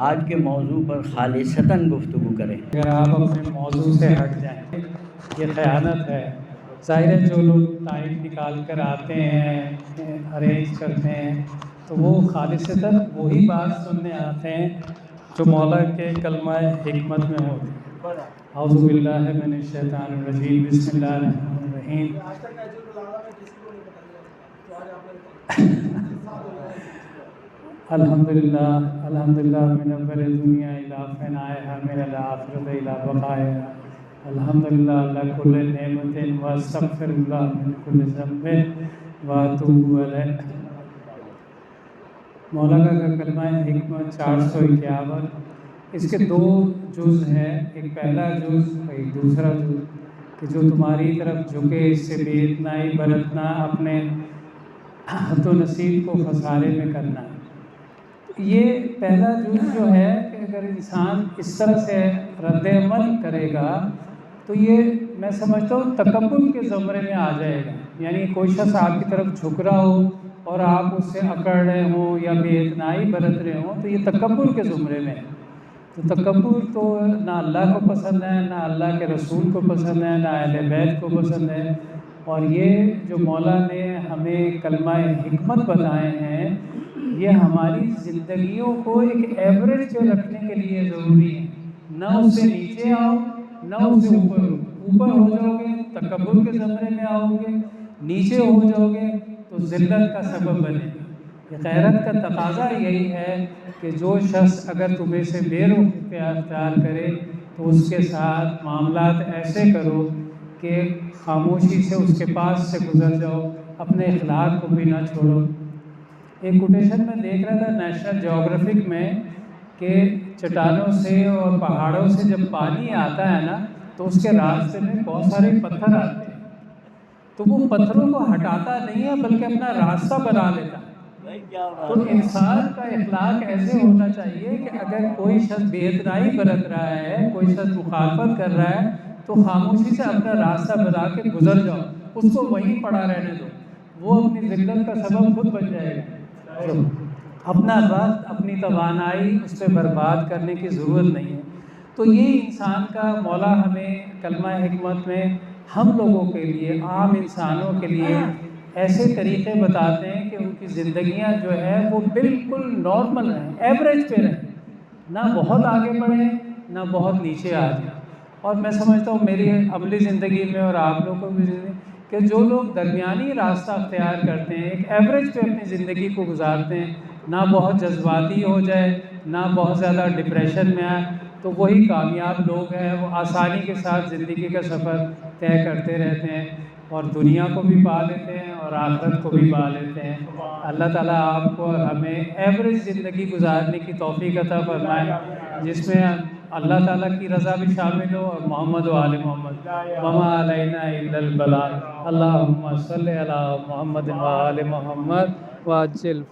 آج کے موضوع پر خالصتاً گفتگو کریں۔ اگر آپ اپنے موضوع سے ہٹ جائیں یہ خیانت ہے۔ ظاہر ہے جو لوگ ٹائم نکال کر آتے ہیں ارینج کرتے ہیں تو وہ خالصتاً وہی بات سننے آتے ہیں جو مولا کے کلمہ حکمت میں ہوتی ہے۔ اعوذ باللہ من الشیطان الرجیم، بسم اللہ الرحمن الرحیم۔ الحمدللہ الحمدللہ من اول دنیا الی فنائها من الآخرۃ الی بقائها۔ الحمدللہ علی کل نعمت واستغفر اللہ من کل ذنب واتوب الیہ۔ مولا کا کلمہ حکمت 451، اس کے دو جز ہیں، ایک پہلا جز ایک دوسرا جز، کہ جو تمہاری طرف جھکے اس سے بے اتنائی برتنا، اپنے حد و نصیب کو خسارے میں کرنا۔ یہ پہلا جز جو ہے کہ اگر انسان اس طرح سے رد عمل کرے گا تو یہ میں سمجھتا ہوں تکبر کے زمرے میں آ جائے گا۔ یعنی کوئی شخص آپ کی طرف جھک رہا ہو اور آپ اس سے اکڑ رہے ہوں یا بے اتنائی برت رہے ہوں تو یہ تکبر کے زمرے میں ہے۔ تو تکبر تو نہ اللہ کو پسند ہے، نہ اللہ کے رسول کو پسند ہے، نہ اہل بیت کو پسند ہے۔ اور یہ جو مولا نے ہمیں کلمہ حکمت بتائے ہیں یہ ہماری زندگیوں کو ایک ایوریج پہ رکھنے کے لیے ضروری ہے۔ نہ اس سے نیچے آؤ نہ اس سے اوپر ہو جاؤ گے تکبر کے زمرے میں آؤ گے، نیچے ہو جاؤ گے تو ذلت کا سبب بنے گا۔ غیرت کا تقاضا یہی ہے کہ جو شخص اگر تمہیں سے بے رخ اختیار کرے تو اس کے ساتھ معاملات ایسے کرو کہ خاموشی سے اس کے پاس سے گزر جاؤ، اپنے اخلاق کو بھی نہ چھوڑو۔ ایک کوٹیشن میں دیکھ رہا تھا نیشنل جیوگرافک میں کہ چٹانوں سے اور پہاڑوں سے جب پانی آتا ہے نا تو اس کے راستے میں بہت سارے پتھر آتے ہیں، تو وہ پتھروں کو ہٹاتا نہیں ہے بلکہ اپنا راستہ بنا لیتا ہے۔ تو انسان کا اخلاق ایسے ہونا چاہیے کہ اگر کوئی شخص بے اتنائی برت رہا ہے، کوئی شخص مخالفت کر رہا ہے تو خاموشی سے اپنا راستہ بنا کے گزر جاؤ، اس کو وہیں پڑا رہنے دو، وہ اپنی ذلت کا سبب خود بن جائے گا۔ اپنا وقت اپنی توانائی اس پہ برباد کرنے کی ضرورت نہیں ہے۔ تو یہ انسان کا مولا ہمیں کلمہ حکمت میں ہم لوگوں کے لیے، عام انسانوں کے لیے ایسے طریقے بتاتے ہیں کہ ان کی زندگیاں جو ہے وہ بالکل نارمل رہیں، ایوریج پہ رہیں، نہ بہت آگے بڑھیں نہ بہت نیچے آ جائیں۔ اور میں سمجھتا ہوں میری عملی زندگی میں اور آپ لوگوں کی زندگی کہ جو لوگ درمیانی راستہ اختیار کرتے ہیں، ایک ایوریج پہ اپنی زندگی کو گزارتے ہیں، نہ بہت جذباتی ہو جائے نہ بہت زیادہ ڈپریشن میں آئے، تو وہی کامیاب لوگ ہیں۔ وہ آسانی کے ساتھ زندگی کا سفر طے کرتے رہتے ہیں اور دنیا کو بھی پا لیتے ہیں اور آخرت کو بھی پا لیتے ہیں۔ اللہ تعالیٰ آپ کو اور ہمیں ایوریج زندگی گزارنے کی توفیق عطا فرمائے جس میں اللہ تعالیٰ کی رضا بھی شامل ہو اور محمد و آل محمد وما علینا الا البلاغ۔ اللہم صلی علی محمد و آل محمد وعجل